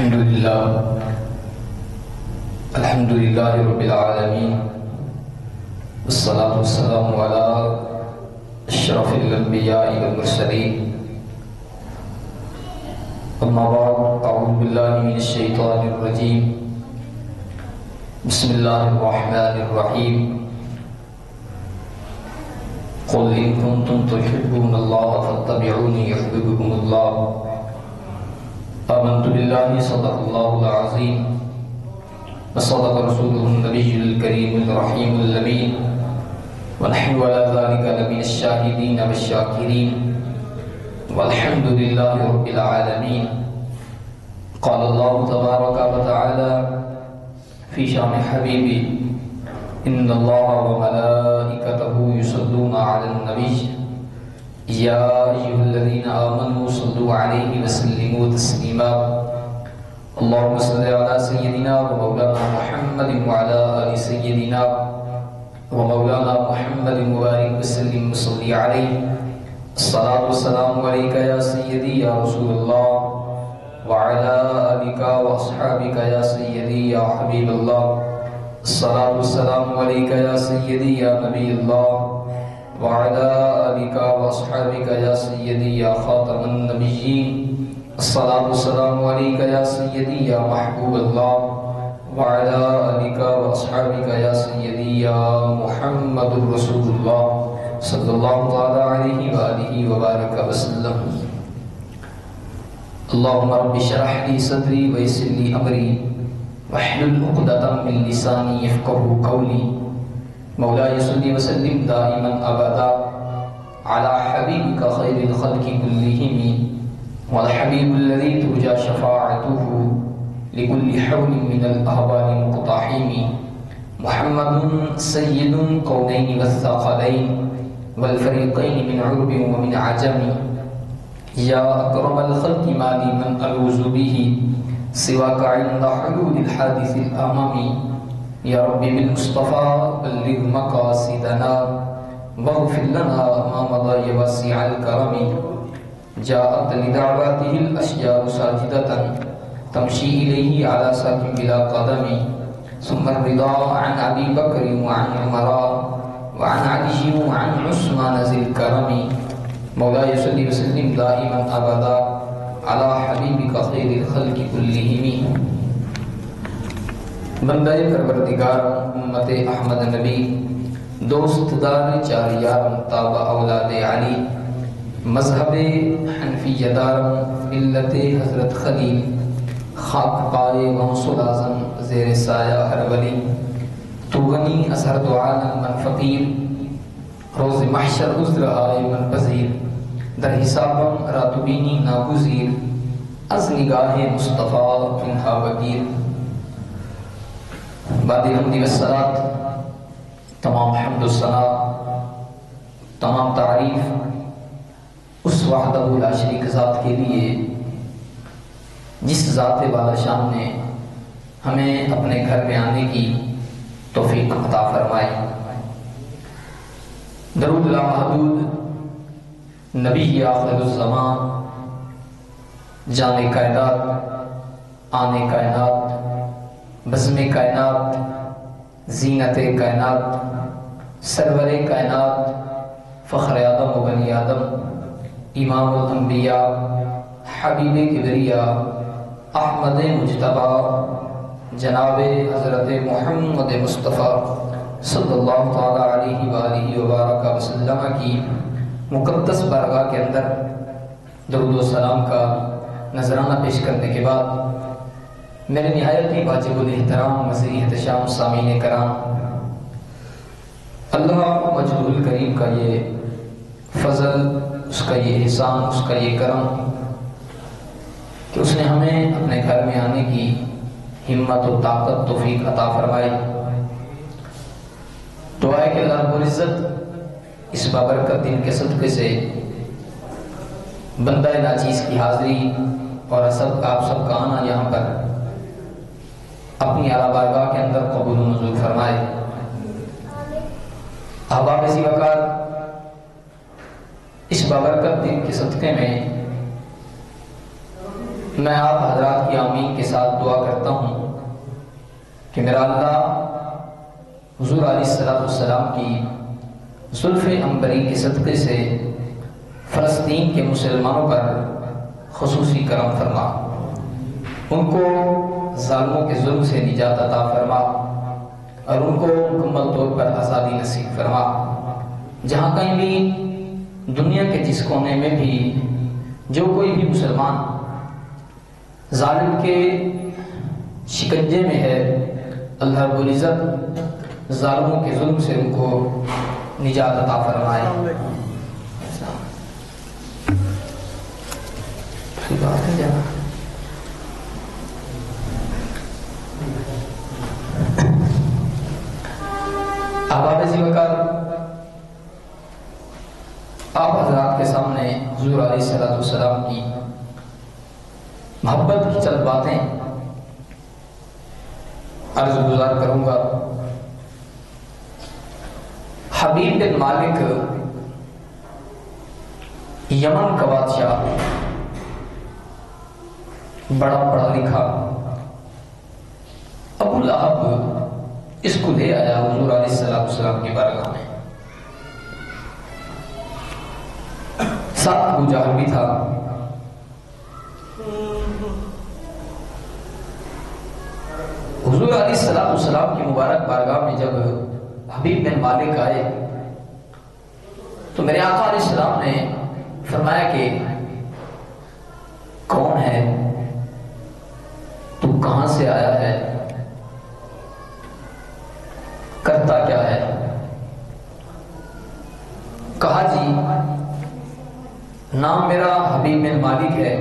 الحمد لله رب العالمين، والصلاة والسلام على أشرف الأنبياء والمرسلين. أما بعد، أعوذ بالله من الشيطان الرجيم. بسم الله الرحمن الرحيم. قل إن كنتم تحبون الله فاتبعوني يحببكم الله. آمنت بالله صدق الله العظيم، وصدق رسوله النبي الكريم الرحيم الأمين، ونحن على ذلك لمن الشاهدين والشاكرين، والحمد لله رب العالمين. قال الله تبارك وتعالى في شأن حبيبي: إن الله وملائكته يصلون على النبي يا أيها الذين آمنوا صلوا عليه وسلموا تسليما. اللهم صل على سيدنا ومولانا محمد وعلى آل سيدنا ومولانا محمد وبارك وسلم وصل عليه. الصلاة والسلام عليك يا سيدي يا رسول الله، وعلى آلك وأصحابك يا سيدي يا حبيب الله. الصلاة والسلام عليك يا سيدي يا نبي الله، وعلى آلك وأصحابك يا سيدي يا خاتم النبيين. الصلاة والسلام عليك يا سيدي يا محبوب الله، وعلى آلك وأصحابك يا سيدي يا محمد رسول الله صلى الله تعالى عليه وآله وبارك وسلم. اللهم رب اشرح لي صدري ويسر لي أمري واحلل عقدة من لساني يفقهوا قولي. مولاي صل وسلم دائما أبدا على حبيبك خير الخلق كلهم، والحبيب الذي ترجى شفاعته لكل حول من الأهوال مقتحم. محمد سيد الكونين والثقلين والفريقين من عرب ومن عجم. يا أكرم الخلق ما لي من ألوذ به سواك عند حلول الحادث الأمم. يا رب بالمصطفى بلغ مقاصدنا واغفر لنا ما مضى يا واسع الكرم. جاءت لدعواته الأشجار ساجدة تمشي إليه على ساك بلا قدم. ثم الرضا عن أبي بكر وعن عمر وعن علي وعن عثمان ذي الكرم. مولاي صل وسلم دائما أبدا على حبيبك خير الخلق كلهم. بندہ پروردگار امت احمد نبی، دوست دار چار یارم تاب اولاد علی، مذہب حنفیہ دارم ملت حضرت خلیل، خاک پائے غوث العظم زیر سایہ ہر ولی. تو غنی از ہر دو عالم من فقیر، روز محشر عذر آئے من پذیر. در حسابم راتبینی ناگزیر، از نگاہ مصطفیٰ تنہا وگیر. بعد حمد و صلات، تمام حمد و ثنا، تمام تعریف اس وحدہ لا شریک ذات کے لیے جس ذات والا شان نے ہمیں اپنے گھر میں آنے کی توفیق عطا فرمائی. درود لامحدود نبی آخر الزمان، جان کائنات، آن کائنات، بزم کائنات، زینت کائنات، سرور کائنات، فخر آدم و بنی آدم، امام الانبیاء، حبیب کبریا، احمد مجتبی، جناب حضرت محمد مصطفیٰ صلی اللہ تعالی علیہ وآلہ وبارک وسلم کی مقدس بارگاہ کے اندر درود و سلام کا نذرانہ پیش کرنے کے بعد، میرے نہایت ہی واجب الاحترام مزید احتشام سامعین کرام، اللہ مجدول الکریم کا یہ فضل، اس کا یہ احسان، اس کا یہ کرم کہ اس نے ہمیں اپنے گھر میں آنے کی ہمت و طاقت توفیق عطا فرمائی. دعا ہے کہ اللہ رب العزت اس بابرکت دن کے صدقے سے بندہ ناچیز کی حاضری اور آپ سب کا آنا یہاں پر اپنی اعلیٰ بارگاہ کے اندر قبول و منظور فرمائے. احباب اسی وقت اس بابرکت دن کے صدقے میں میں آپ حضرات کی آمین کے ساتھ کہ میرا اللہ حضور علیہ السلام کی زلف عنبری کے صدقے سے فلسطین کے مسلمانوں پر خصوصی کرم فرما، ان کو ظالموں کے ظلم سے نجات عطا فرما اور ان کو مکمل طور پر آزادی نصیب فرما۔ جہاں کہیں بھی دنیا کے جس کونے میں بھی جو کوئی بھی مسلمان ظالم کے شکنجے میں ہے، اللہ رب العزت ظالموں کے ظلم سے ان کو نجات عطا فرمائے۔ احباب ذی وقار، آپ حضرات کے سامنے حضور علیہ السلام کی محبت کی چند باتیں عرض گزار کروں گا۔ حبیب بن مالک یمن کا بادشاہ، بڑا پڑھا لکھا، ابو لہب اس کو لے آیا حضور علیہ السلام کی بارگاہ میں، ساتھ ابو جہل بھی تھا۔ حضور علیہ السلام کی مبارک بارگاہ میں جب حبیب بن مالک آئے تو میرے آقا علیہ السلام نے فرمایا کہ کون ہے تو، کہاں سے آیا ہے، کرتا کیا ہے؟ کہا جی نام میرا حبیب بن مالک ہے،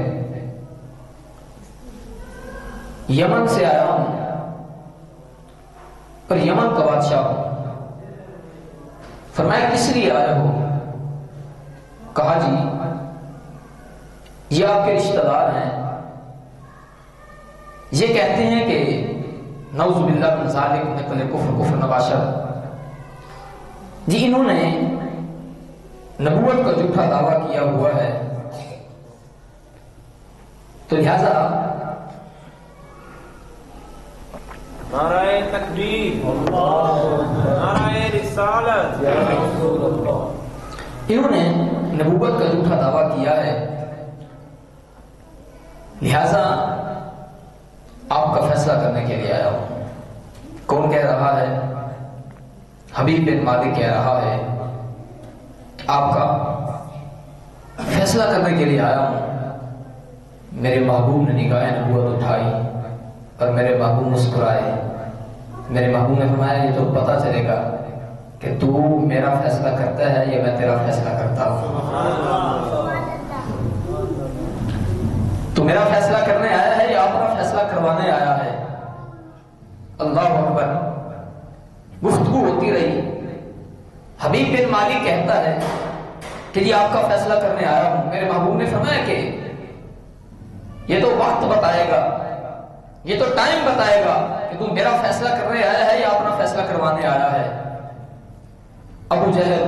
یمن سے آیا ہوں اور یمن کا بادشاہ ہوں۔ فرمایا کس لیے آیا ہو؟ کہا جی یہ آپ کے رشتہ دار ہیں، یہ کہتے ہیں کہ نعوذ باللہ من ذالک نقل کفر نباشر، جی انہوں نے نبوت کا جھوٹا دعویٰ کیا ہوا ہے، تو لہذا نعرہ تکبیر، نعرہ رسالت، انہوں نے نبوت کا جھوٹا دعویٰ کیا ہے، لہذا آپ کا فیصلہ کرنے کے لیے آیا ہوں۔ کون کہہ رہا ہے؟ حبیب بن مالک کہہ رہا ہے، آپ کا فیصلہ کرنے کے لیے آیا ہوں۔ میرے محبوب نے نگاہ نبوت اٹھائی اور میرے محبوب مسکرائے۔ میرے محبوب نے فرمایا یہ تو پتہ چلے گا کہ تو میرا فیصلہ کرتا ہے یا میں تیرا فیصلہ کرتا ہوں۔ تو میرا فیصلہ کرنے آیا ہے یا اپنا فیصلہ کروانے آیا ہے؟ اللہ اکبر۔ گفتگو ہوتی رہی۔ حبیب بن مالک کہتا ہے کہ جی آپ کا فیصلہ کرنے آیا ہوں۔ میرے محبوب نے فرمایا کہ یہ تو وقت بتائے گا، یہ تو ٹائم بتائے گا کہ تم میرا فیصلہ کرنے آیا ہے یا اپنا فیصلہ کروانے آیا ہے۔ ابو جہل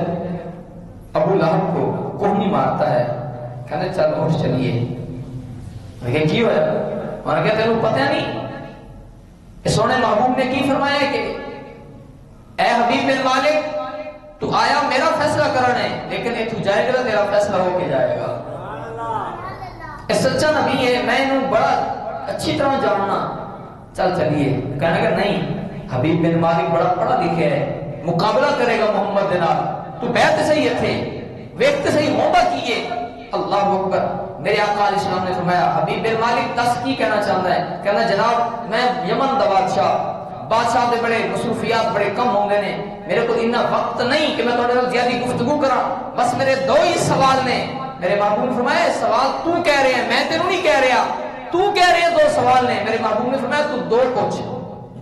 ابو لہب کو کوہنی مارتا ہے، کہنے چل اٹھ چلیے۔ لیکن کی ہوا؟ انہوں نے کہا تینوں پتہ نہیں اس سونے محبوب نے کی فرمایا کہ اے حبیب بن مالک تو آیا میرا فیصلہ کرنے، لیکن یہ تو جائے گا تیرا فیصلہ ہو کے جائے گا۔ یہ سچا نبی ہے، میں انہوں بڑا اچھی طرح جاننا، چل چلیے۔ کہنے کا نہیں، حبیب بن مالک بڑا پڑھا لکھا ہے، مقابلہ کرے گا محمد دینا، تو بیعت صحیح تھے، ویکت صحیح ہوبا کیے۔ اللہ اکبر۔ میرے آقا علیہ السلام نے فرمایا حبیب بن مالک دس کی کہنا چاہتا ہے؟ کہنا جناب میں یمن دا بادشاہ دے بڑے مصروفیات بڑے کم ہوں گے نے، میرے کو اتنا وقت نہیں کہ میں تھوڑے نال زیادہ گفتگو کرا، بس میرے دو ہی سوال نے۔ میرے محبوب نے فرمایا سوال تو کہہ رہے ہیں، میں تینوں نہیں کہہ رہا، تو کہہ رہے ہیں دو سوال نے۔ میرے محبوب نے فرمایا تو دو پوچھ،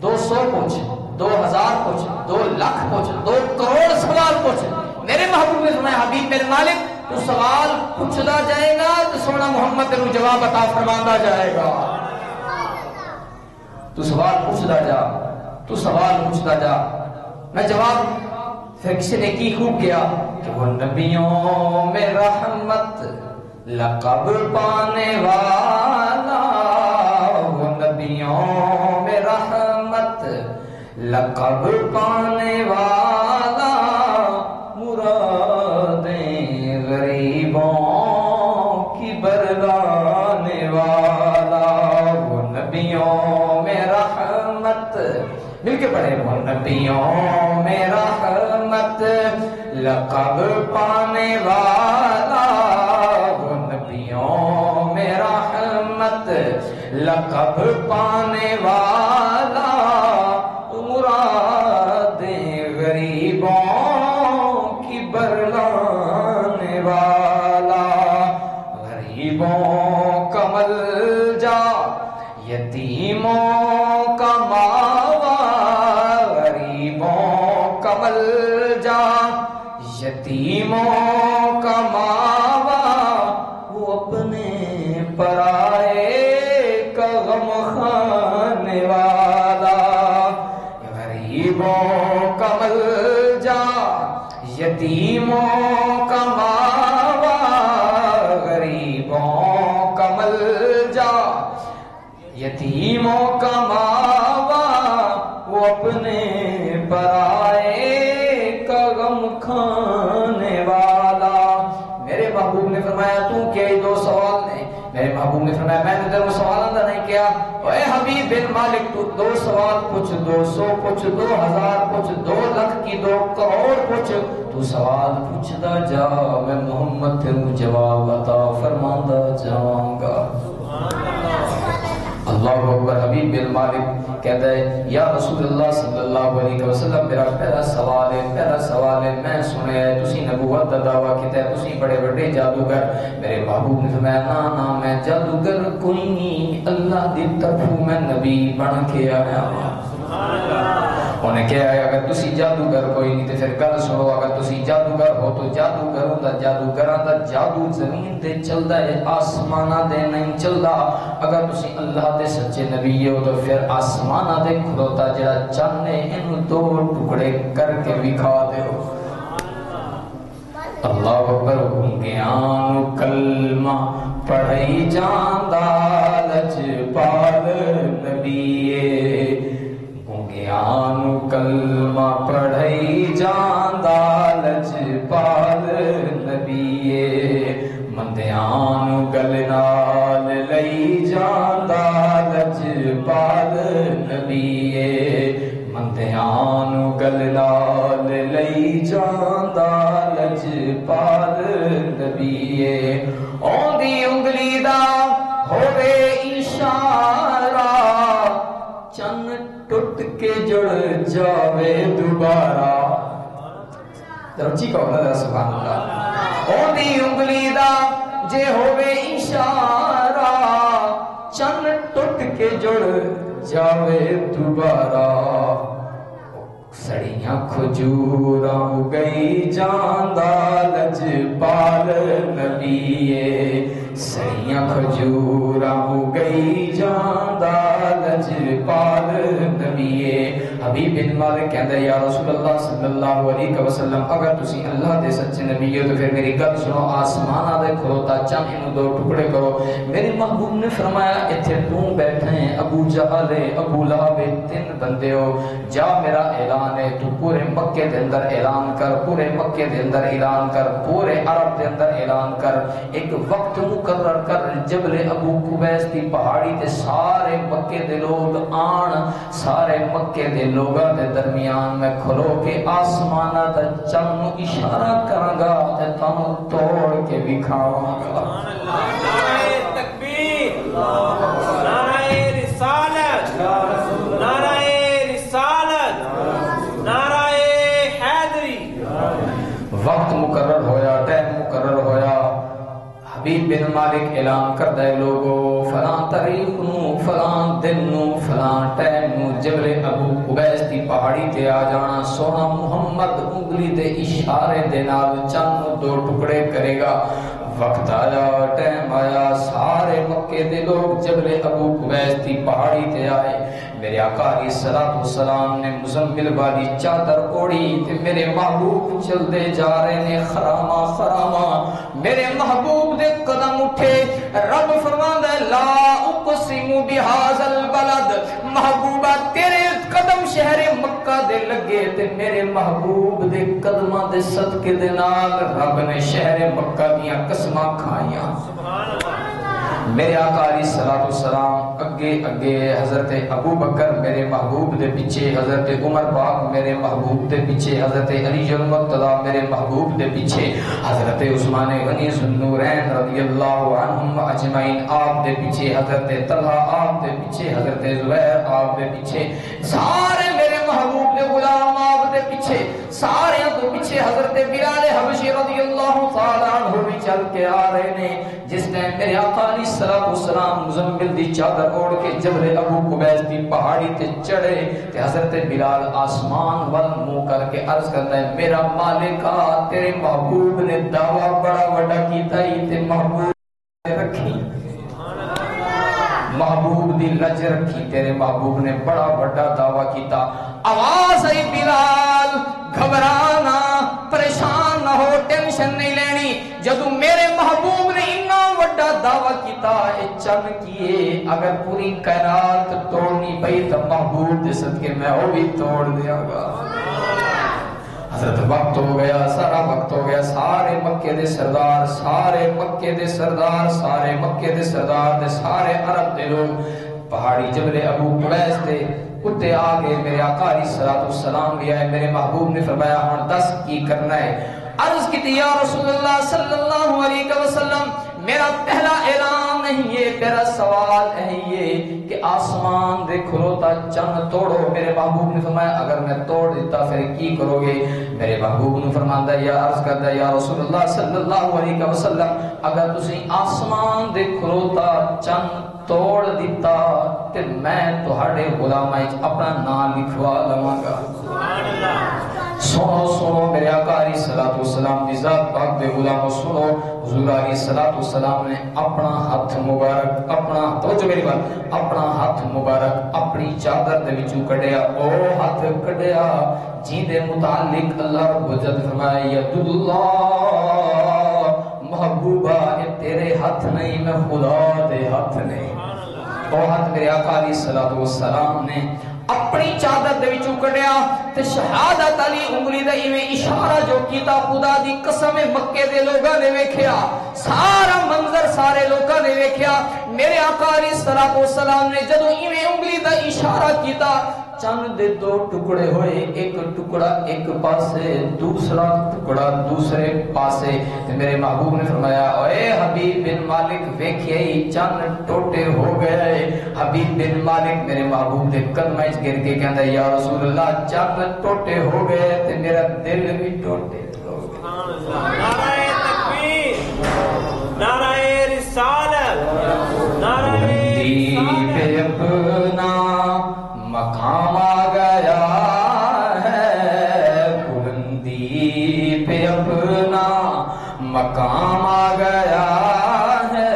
200 پوچھ، 2000 پوچھ، 2 لاکھ پوچھ، 2 کروڑ سوال پوچھ۔ میرے محبوب نے فرمایا حبیب بن مالک تو سوال پوچھدا جائے گا تو سونا محمد تینوں جواب عطا فرماندا جائے گا۔ تو سوال پوچھدا جا، تو سوال پوچھدا جا، میں جواب۔ پھر کسی نے کی خوب کیا کہ وہ نبیوں میں رحمت لقب پانے والا، وہ نبیوں میں رحمت لقب پانے والا مرادیں غریبوں کی برلانے والا، وہ نبیوں میں رحمت، مل کے پڑھے، وہ نبیوں میں رحمت، لقب پانے والا، وہ نبیوں میں رحمت، لقب پانے والا، مرادیں غریبوں کی برلانے والا، غریبوں کا ملجا یتیموں کا ماوا، غریبوں کا ملجا یتیموں کا ماوا، وہ اپنے پرائے کا غم خانے والا، غریبوں کا ملجا یتیموں کا ماوا، غریبوں کا ملجا یتیموں کا ماوا، وہ اپنے پرائے کا غم کھانے والا۔ میرے محبوب نے فرمایا تو کیا یہ دو سوال نے؟ میرے محبوب نے فرمایا میں نے تیرے کو سوال اندر نہیں کیا، اے حبیب بن مالک تو 2 سوال پوچھ، 200 پوچھ، 2000 پوچھ، 2 لاکھ کی 2 کروڑ پوچھ، تو سوال پوچھتا جا، میں محمد تیرے جواب عطا فرماندہ جاؤں گا۔ اللہ اکبر۔ حبیب بن مالک کہتا ہے یا رسول اللہ صلی اللہ علیہ وسلم میرا پہلا سوال ہے میں سنے تسی نبوت دا دعویٰ کیتا ہے، تسی بڑے بڑے جادوگر۔ میرے محبوب نے فرمایا نا میں جادوگر کوئی نہیں، اللہ دی طرف میں نبی بن کے آیا۔ انہیں کہا ہے اگر تسی جادوگر کوئی نہیں تو پھر گل سنو، اگر تسی جادوگر ہو تو جادوگروں دا جادوگراں دا جادو زمین دے چلدا ہے، آسماناں دے نہیں چلدا۔ اگر تسی اللہ دے سچے نبی ہو تو پھر آسماناں دے کھلوتا جڑا چن ہے انہوں 2 ٹکڑے کر کے دکھا دیو۔ اللہ اکبر۔ گنگیاں کلمہ پڑھائی جاندا لجپال نبیے، گنگیاں کلمہ پڑھائی جاندا لجپال نبیے، مندیاں گل نال لئی جاندا لجپال نبیے، مندیاں گل نال لئی جاندا لجپال نبیے، اوندی انگلی دا ہووے اشارہ، چن ٹوٹ کے جڑ جاوے دوبارہ۔ درچی کہو نا سبحان اللہ۔ اوندی انگلی دا جے ہووے اشارہ، چن ٹوٹ کے جڑ جاوے دوبارہ، سڑیاں کھجوراں گئی جاندا لجپال نبیے، سڑیاں کھجوراں گئی جاندا لجپال نبیے۔ حبیب بن مالک کہندا یا رسول اللہ صلی اللہ علیہ وسلم اگر تسی اللہ دے سچے نبی ہو تو پھر میری گل سنو، آسماناں دے کھلوتا چن انہوں 2 ٹکڑے کرو۔ میرے محبوب نے فرمایا ایتھے تو بیٹھے ہیں، ابو جہل ہے، ابو لہب ہے، 3 بندے ہو، جا میرا اعلان ہے تو پورے مکے دے اندر اعلان کر، پورے مکے دے اندر اعلان کر، پورے عرب دے اندر اعلان کر، ایک وقت مقرر کر جبل ابو قبیس دی پہاڑی تے سارے مکے دے لوگ آن، سارے مکے دے لوگاں دے درمیان میں کھلو کے آسمانہ دا چن اشارہ کروں گا تے تانوں توڑ کے دکھاواں گا۔ نعرہ تکبیر، نعرہ رسالت، نعرہ رسالت، نعرہ حیدری۔ وقت مقرر ہویا، ٹائم مقرر ہویا، حبیب بن مالک اعلان کردہ ہے لوگو فلاں تاریخ نو، فلاں دن نو، فلاں ٹائم نو جبل ابو قبیس دی پہاڑی تے آ جانا، سونا محمد انگلی دے اشارے دے نال چند 2 ٹکڑے کرے گا۔ وقت آیا، ٹائم آیا، سارے مکے دے لوگ جبل ابو قبیس دی پہاڑی تے آئے۔ میرے آقا علیہ السلام نے مزمل والی چادر اوڑی تے میرے محبوب چل دے جا رہے نے خراما خراما، میرے محبوب دے قدم اٹھے، رب فرماندا لا اقسم بہذا البلد، محبوبہ تیرے قدم شہر لگے تے میرے محبوب دے قدماں دے صدقے دے نال رب نے شہر مکہ دیاں قسماں کھائیاں میرے آقا علیہ الصلوۃ والسلام اگے اگے حضرت ابو بکر میرے محبوب دے پیچھے حضرت عمر پاک میرے محبوب دے پیچھے حضرت علی المرتضی میرے محبوب دے پیچھے حضرت عثمان غنی ذوالنورین رضی اللہ عنہم اجمعین آپ دے پیچھے حضرت طلحہ آپ دے پیچھے حضرت زبیر آپ دے پیچھے سارے میرے محبوب دے غلام آپ دے پیچھے سارے تو پیچھے حضرت بلال حبشی رضی اللہ تعالی عنہ بھی چل کے آ رہے نے جس نے میرے آقا علیہ الصلوۃ والسلام مزمل دی چادر اوڑھ کے جبل ابو قبیس دی پہاڑی تے چڑھے تے حضرت بلال آسمان ول منہ کر کے عرض کرتا ہے میرا مالکا تیرے محبوب نے دعویٰ بڑا بڑا کیتا ہی تے محبوب رکھی محبوب دی لج رکھی تیرے محبوب نے بڑا بڑا دعویٰ کیتا آواز آئی بلال گھبرانا پریشان نہ ہو ٹینشن نہیں لینی جدو میرے محبوب نے اتنا بڑا دعویٰ کیتا اے چن کیے اگر پوری کائنات توڑنی پئی تو محبوب دے صدقے میں وہ بھی توڑ دیا گا حضرت وقت ہو گیا سارا وقت ہو گیا سارے مکے دے سردار سارے مکے دے سردار سارے مکے دے سردار دے سارے عرب دے لوگ پہاڑی جبل ابو قبیس دے اتے آگے میرے آقا علیہ الصلوۃ والسلام بھی آئے میرے محبوب نے فرمایا ہن دس کی کرنا ہے عرض کی یا رسول اللہ صلی اللہ علیہ وسلم میرا پہلا اعلان نہیں ہے میرا سوال نہیں ہے کہ آسمان دے کھلوتا چند توڑو میرے محبوب نے فرمایا اگر میں توڑ دیتا پھر کی کرو گے میرے محبوب نے فرمایا یا عرض کرتا یا رسول اللہ صلی اللہ علیہ وسلم اگر تسی آسمان دے کھلوتا چند توڑ دیتا تے میں تہاڈے غلاماں وچ اپنا نام لکھوا لواں گا سبحان اللہ سنو سنو میرے آقا علیہ الصلوۃ والسلام دی ذات پاک دے غلامو سنو حضور علیہ الصلوۃ والسلام نے اپنا ہاتھ مبارک اپنا توجہ میری بات اپنا ہاتھ مبارک اپنی چادر دے وچوں کڈیا او ہاتھ کڈیا جی دے متعلق اللہ رب العزت فرمایا ید اللہ محبوبہ اے تیرے ہاتھ نہیں میں خدا دے ہاتھ نہیں وہ ہاتھ میرے آقا علیہ الصلوۃ والسلام نے اپنی چادر دے وچوں کڈیا تے شہادت علی انگلی دے ایویں اشارہ جو کیتا خدا دی قسم مکے دے لوگاں نے ویکھیا سارا منظر سارے لوگاں نے ویکھیا میرے آقا علیہ الصلوۃ والسلام نے جدوں ایویں انگلی دا اشارہ کیتا چند دے دو ٹکڑے ہوئے ایک ٹکڑا ایک پاسے دوسرا ٹکڑا دوسرے پاسے تے میرے محبوب نے فرمایا اے حبیب بن مالک ویکھے چند ٹوٹے ہو گئے حبیب بن مالک میرے محبوب دے قدماں وچ گر کے کہندا یا رسول اللہ چند ٹوٹے ہو گئے تے میرا دل بھی ٹوٹے ہو گیا نعرہ تکبیر نعرہ رسالت نعرہ پہ اپنا مقام آ گیا ہے بلندی پہ اپنا مقام آ گیا ہے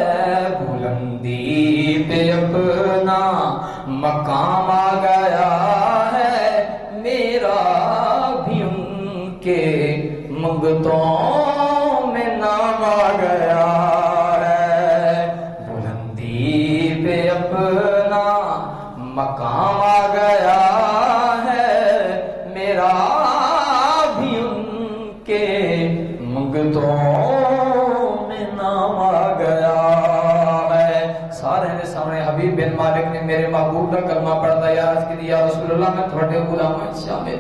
بلندی پہ اپنا مقام آ گیا ہے میرا بھی ان کے منگتوں میں نام آ گیا ہے بلندی پہ اپنا مقام آ گیا ہے میرا بھی ان کے منگتوں میں نام آ گیا ہے سارے نے سامنے حبیب بن مالک نے میرے محبوب کا کلمہ پڑھتا یا عرض کی یا رسول اللہ میں تھوڑے غلام شامل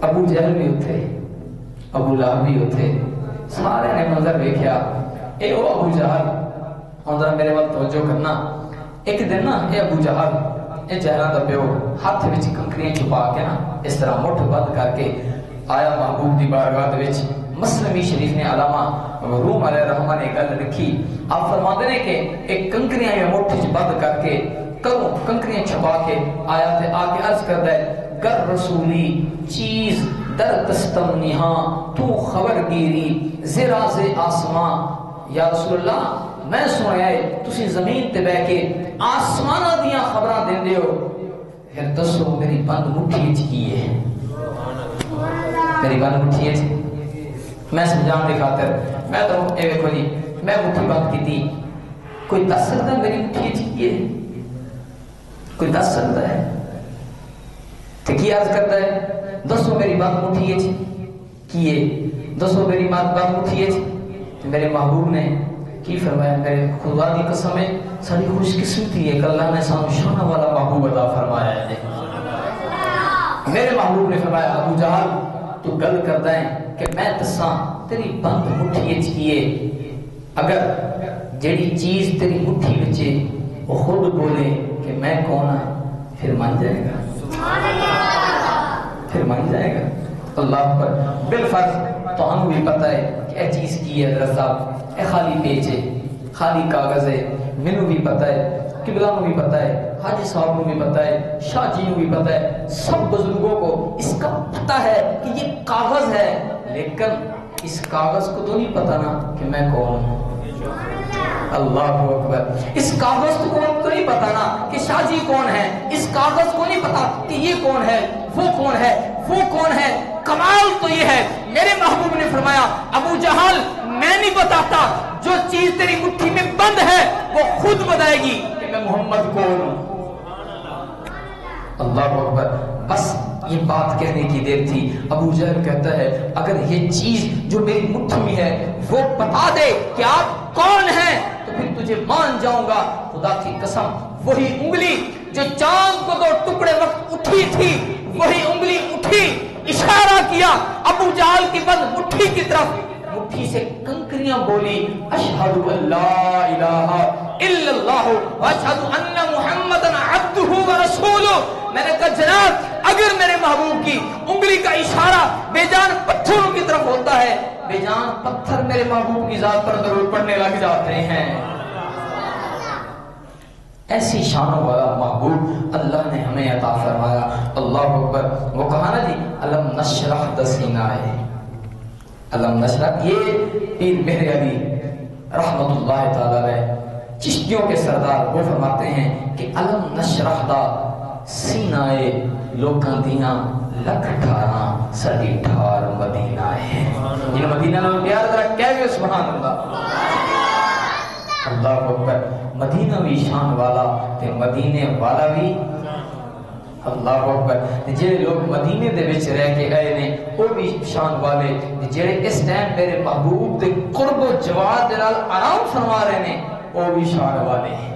ابو جہل بھی ہوتے ابو لہب بھی ہوتے سارے نے منظر دیکھا اے او ابو جہل ہن ذرا میرے وال توجہ کرنا ایک دن نا اے ابو جہل اے چہرہ دا پیو ہاتھ وچ کنکریاں چھپا کے نا اس طرح مٹھ بند کر کے آیا محبوب دی بارگاہ دے وچ مسلمی شریف نے علامہ روم علیہ الرحمہ نے گل لکھی آپ فرماتے ہیں کہ ایک کنکریاں یا مٹھ وچ بند کر کے کروں کنکریاں چھپا کے آیا تے آ کے عرض کردا ہے گر رسولی چیز در دستم نہاں تو خبر گیری زرا سے آسماں یا رسول اللہ میں سنیا ہے تسی زمین تے بیٹھ کے آسماناں دیاں خبراں دیندے ہو پھر دسو میری بند مٹھی وچ کی ہے میری بند مٹھی وچ میں سمجھان دی خاطر میں تو اے ویکھو جی میں مٹھی بند کیتی کوئی دس سکدا میری مٹھی وچ کی ہے کوئی دس سکدا ہے تے کی کی عرض کرتا ہے دسو میری بات مٹھیے کیے دسو میری بات مٹھیے میرے محبوب نے کی فرمایا میرے خدا کی قسم ہے ساری خوش قسمتی ہے کہ اللہ نے سانو شانہ والا محبوب عطا فرمایا ہے میرے محبوب نے فرمایا ابو جہل تو گل کرتا ہے کہ میں تساں تیری بند مٹھیے کیے اگر جیڑی چیز تیری مٹھی بچے وہ خود بولے کہ میں کون ہوں پھر مان جائے گا اللہ پر بالفرض تو ہم بھی پتہ ہے کہ اے چیز کی ہے رضا اے خالی پیج ہے خالی کاغذ ہے مینوں بھی پتہ ہے قبلہ کو بھی پتہ ہے حاجی صاحب کو بھی پتہ ہے شاہ جی کو بھی پتہ ہے سب بزرگوں کو اس کا پتہ ہے کہ یہ کاغذ ہے لیکن اس کاغذ کو تو نہیں پتہ نا کہ میں کون ہوں اللہ اکبر اس کاغذ کو نہیں پتا نا کہ شاہ جی کون ہے اس کاغذ کو نہیں پتا کہ یہ کون ہے وہ کون ہے کمال تو یہ ہے میرے محبوب نے فرمایا ابو جہل میں نہیں بتاتا جو چیز تیری مٹھی میں بند ہے وہ خود بتائے گی کہ میں محمد کون ہوں اللہ اکبر بس یہ بات کہنے کی دیر تھی ابو جہل کہتا ہے اگر یہ چیز جو میری مٹھی میں ہے وہ بتا دے کہ آپ کون ہیں تو پھر تجھے مان جاؤں گا خدا کی قسم وہی انگلی جو چاند کو 2 ٹکڑے وقت اٹھی تھی وہی انگلی اٹھی اشارہ کیا ابو جہل کی بند مٹھی کی طرف مٹھی سے کنکریاں بولی اشہد ان لا الہ الا اللہ واشہد ان محمدن عبدہ ورسولہ میں نے کہا جناب اگر میرے محبوب کی انگلی کا اشارہ بے جان پتھروں کی طرف ہوتا ہے بے جان پتھر میرے محبوب کی ذات پر ضرور پڑنے لگ جاتے ہیں ایسی شانوں والا محبوب اللہ نے ہمیں عطا فرمایا اللہ اکبر وہ کہا نا جی علم نشرح دسینہ ہے علم نشرح یہ پیر مہر علی رحمت اللہ تعالی علیہ چشتیوں کے سردار وہ فرماتے ہیں کہ علم نشرح دا سینہ لوکاں دیاں لکھ ٹھاراں سڑی ٹھار مدینہ ہے یہ مدینہ میں پیار ذرا کہہ گئے سبحان اللہ اللہ اکبر مدینہ بھی شان والا تے مدینے والا بھی اللہ اکبر جڑے لوگ مدینے دے وچ رہ کے آئے نے وہ بھی شان والے جڑے اس ٹائم میرے محبوب دے قرب و جوار دے نال آرام فرما رہے نے وہ بھی شان والے ہیں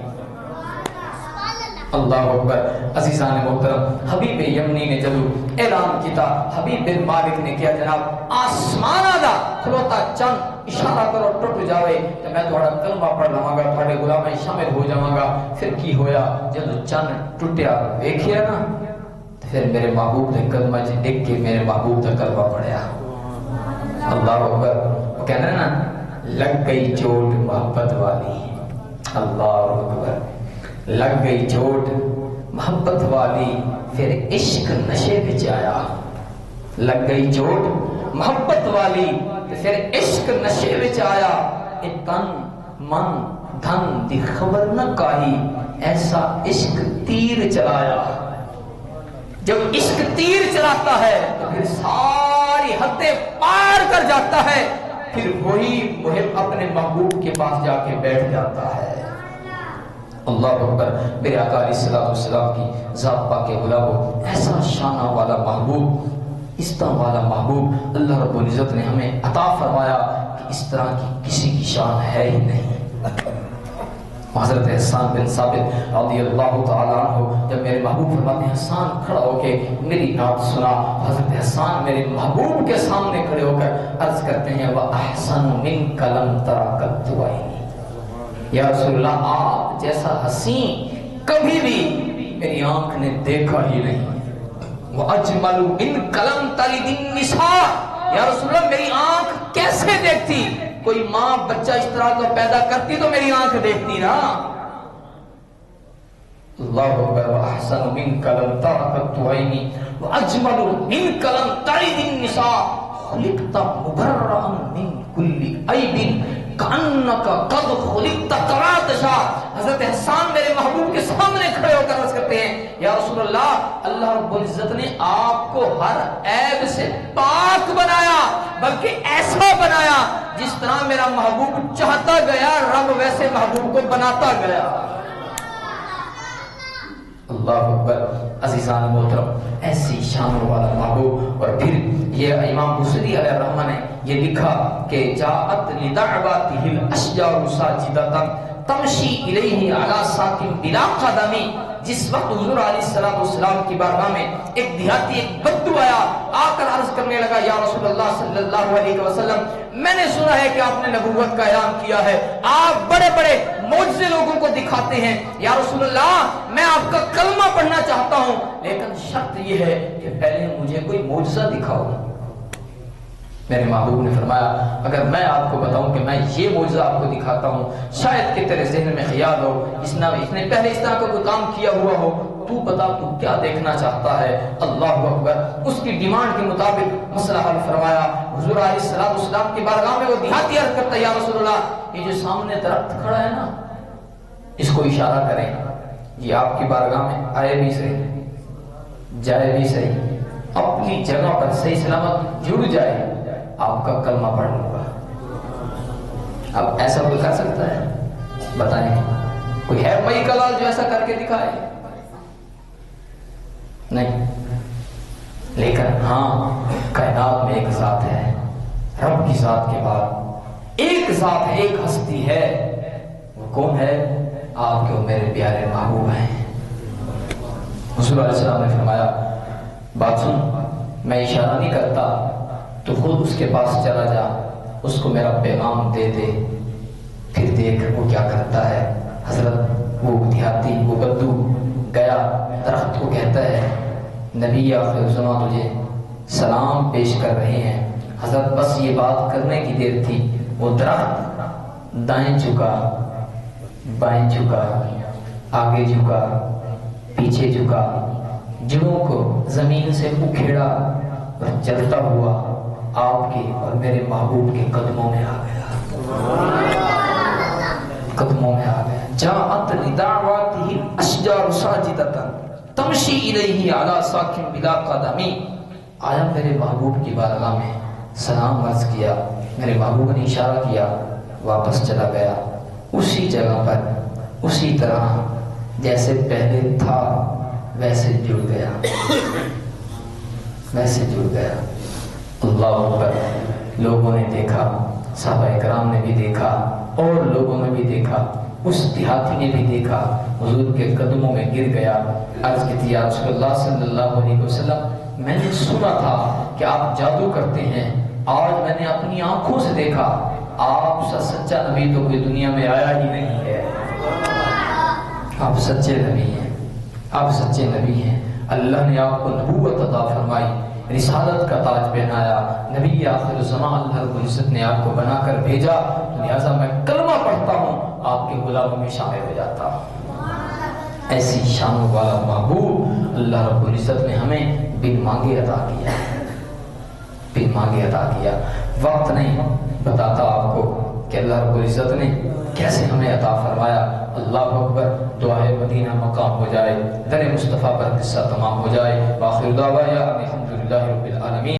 اللہ اکبر عزیزان محترم حبیب یمنی نے جب اعلان کیتا حبیب بن مالک نے کیا جناب آسمانہ دا کھلوتا چند اشارہ کرو ٹوٹ جاوے تو میں تھوڑا کلمہ پڑھ لواں گا تھوڑے غلام میں شامل ہو جاواں گا پھر کی ہویا جب چند ٹوٹیا ویکھیا نا پھر میرے محبوب نے کلمہ جی دیکھ کے میرے محبوب دا کلمہ پڑھیا اللہ اکبر وہ کہنا نا لگ گئی چوٹ محبت والی اللہ اکبر لگ گئی چوٹ محبت والی پھر عشق نشے بچ آیا لگ گئی چوٹ محبت والی پھر عشق نشے بچ آیا اے تن من دھن دی خبر نہ کائی ایسا عشق تیر چلایا جب عشق تیر چلاتا ہے تو پھر ساری حدیں پار کر جاتا ہے پھر وہی محب اپنے محبوب کے پاس جا کے بیٹھ جاتا ہے اللہ اکبر میرے آقا علیہ السلام کی ذات پاک غلامو ایسا شانہ والا محبوب اس طرح والا محبوب اللہ رب العزت نے ہمیں عطا فرمایا کہ اس طرح کی کسی کی شان ہے ہی نہیں حضرت حسان بن ثابت رضی اللہ تعالیٰ عنہ جب میرے محبوب فرماتے ہیں حسان کھڑا ہو کے میری نعت سنا حضرت حسان میرے محبوب کے سامنے کھڑے ہو کر عرض کرتے ہیں وَأَحْسَنُ مِنْكَ لَمْ تَرَ قَطُّ عَيْنِي یا رسول اللہ آپ جیسا حسین کبھی بھی میری آنکھ نے دیکھا ہی نہیں وَأَجْمَلُ مِنْكَ لَمْ تَلِدِ النِّسَاءُ یا رسول اللہ میری آنکھ کیسے دیکھتی کوئی ماں بچہ اس طرح کا پیدا کرتی تو میری آنکھ دیکھتی نا اللہ اکبر وَأَحْسَنُ مِنْكَ لَمْ تَرَ قَطُّ عَيْنِي وَأَجْمَلُ مِنْكَ لَمْ تَلِدِ النِّسَاءُ خُلِقْتَ مُبَرَّأً مِنْ كُلِّ عَيْبٍ کَأَنَّكَ قَدْ خُلِقْتَ كَمَا تَشَاءُ حضرت حسان میرے محبوب کے سامنے کھڑے ہو کر عرض کرتے ہیں یا رسول اللہ اللہ رب العزت نے آپ کو ہر عیب سے پاک بنایا بلکہ ایسا بنایا جس طرح میرا محبوب چاہتا گیا رب ویسے محبوب کو بناتا گیا اللہ اکبر، عزیزان محترم، ایسی شان والا محبوب۔ اور پھر یہ امام بصری علیہ الرحمہ نے یہ لکھا کہ جاءت لدعواتہ الاشجار ساجدۃ تمشی الیہ علی ساق بلا قدم۔ جس وقت حضور علیہ السلام کی بارگاہ میں ایک دیہاتی ایک بدو آیا، آ کر عرض کرنے لگا یا رسول اللہ صلی اللہ علیہ وسلم، میں نے سنا ہے کہ آپ نے نبوت کا اعلان کیا ہے، آپ بڑے بڑے معجزے لوگوں کو دکھاتے ہیں، یا رسول اللہ میں آپ کا کلمہ پڑھنا چاہتا ہوں، لیکن شرط یہ ہے کہ پہلے مجھے کوئی معجزہ دکھاؤ۔ میرے محبوب نے فرمایا اگر میں آپ کو بتاؤں کہ میں یہ معجزہ آپ کو دکھاتا ہوں، شاید کہ تیرے ذہن میں خیال ہو اس نے پہلے اس طرح کا کوئی کام کیا ہوا ہو، تو بتا تو کیا دیکھنا چاہتا ہے۔ اللہ اکبر، اس کی ڈیمانڈ کے مطابق مسئلہ حل فرمایا۔ حضور علیہ السلام کی بارگاہ میں وہ دیہاتی عرض کرتا ہے یا رسول اللہ یہ جو سامنے درخت کھڑا ہے نا، اس کو اشارہ کریں، یہ آپ کی بارگاہ میں آئے بھی صحیح جائے بھی صحیح، اپنی جگہ پر صحیح سلامت جڑ جائے، آپ کا کلمہ پڑھ لوں گا۔ اب ایسا کوئی کر سکتا ہے؟ بتائیں، کوئی ہے بھائی کلال جو ایسا کر کے دکھائے؟ نہیں، لیکن ہاں کائنات میں ایک ذات ہے، رب کی ذات کے بعد ایک ذات ہے، ایک ہستی ہے، وہ کون ہے؟ آپ کے میرے پیارے محبوب ہیں۔ حضور علیہ السلام نے فرمایا بات سن، میں اشارہ نہیں کرتا تو خود اس کے پاس چلا جا، اس کو میرا پیغام دے دے، پھر دیکھ وہ کیا کرتا ہے۔ حضرت وہ دیہاتی وہ بدو گیا، درخت کو کہتا ہے نبی آخر زمان تجھے سلام پیش کر رہے ہیں۔ حضرت بس یہ بات کرنے کی دیر تھی، وہ درخت دائیں جھکا، بائیں جھکا، آگے جھکا، پیچھے جھکا، جڑوں کو زمین سے اکھیڑا اور چلتا ہوا آپ کے اور میرے محبوب کے قدموں میں آ گیا، قدموں میں آ گیا۔ جاءت لدعواتہ الاشجار ساجدۃ تمشی الیہ علی ساق بلا قدم۔ آیا میرے محبوب کی بارگاہ میں، سلام عرض کیا، میرے محبوب نے اشارہ کیا، واپس چلا گیا، اسی جگہ پر اسی طرح جیسے پہلے تھا ویسے جڑ گیا، ویسے جڑ گیا۔ اللہ اکبر، لوگوں نے دیکھا، صحابہ اکرام نے بھی دیکھا اور لوگوں نے بھی دیکھا، اس دیہاتی نے بھی دیکھا، حضور کے قدموں میں گر گیا، عرض کی یا رسول اللہ صلی اللہ علیہ وسلم میں نے سنا تھا کہ آپ جادو کرتے ہیں، آج میں نے اپنی آنکھوں سے دیکھا، آپ سا سچا نبی تو کوئی دنیا میں آیا ہی نہیں ہے، آپ سچے نبی ہیں، آپ سچے نبی ہیں، اللہ نے آپ کو نبوت عطا فرمائی، رسالت کا تاج پہنایا، نبی آخر الزمان اللہ رب العزت نے آپ کو بنا کر بھیجا، لہذا میں کلمہ پڑھتا ہوں آپ کے غلاموں میں شامل ہو جاتا ہوں۔ ایسی شان والا محبوب اللہ رب العزت نے ہمیں بن مانگے عطا کیا، بن مانگے عطا کیا۔ وقت نہیں بتاتا آپ کو کہ اللہ رب العزت نے کیسے ہمیں عطا فرمایا۔ اللہ اکبر، دعائے مدینہ مقام ہو جائے، در مصطفیٰ پر قصہ تمام ہو جائے۔ وآخر دعوانا الحمدللہ رب العالمین۔